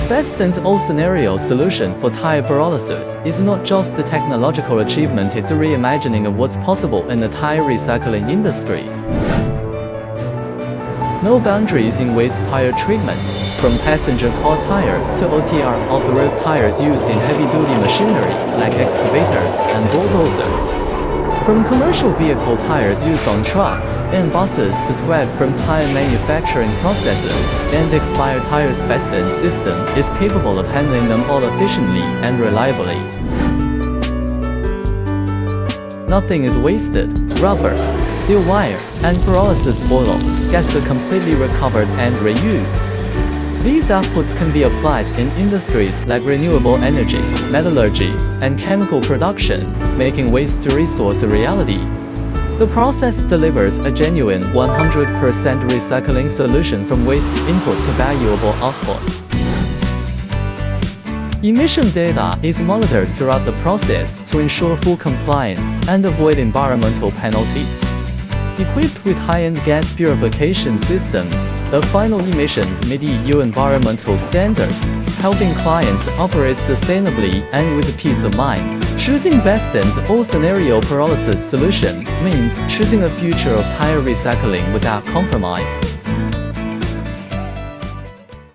Beston's all-scenario solution for tire pyrolysis is not just a technological achievement, it's a reimagining of what's possible in the tire recycling industry. No boundaries in waste tire treatment, from passenger car tires to OTR off-the-road tires used in heavy-duty machinery like excavators and bulldozers. From commercial vehicle tires used on trucks and buses to scrap from tire manufacturing processes and expired tires, Beston's system is capable of handling them all efficiently and reliably. Nothing is wasted. Rubber, steel wire, and pyrolysis oil, gas are completely recovered and reused. These outputs can be applied in industries like renewable energy, metallurgy, and chemical production, making waste to resource a reality. The process delivers a genuine 100% recycling solution from waste input to valuable output. Emission data is monitored throughout the process to ensure full compliance and avoid environmental penalties. Equipped with high-end gas purification systems, the final emissions meet EU environmental standards, helping clients operate sustainably and with peace of mind. Choosing Beston's all-scenario pyrolysis solution means choosing a future of tire recycling without compromise.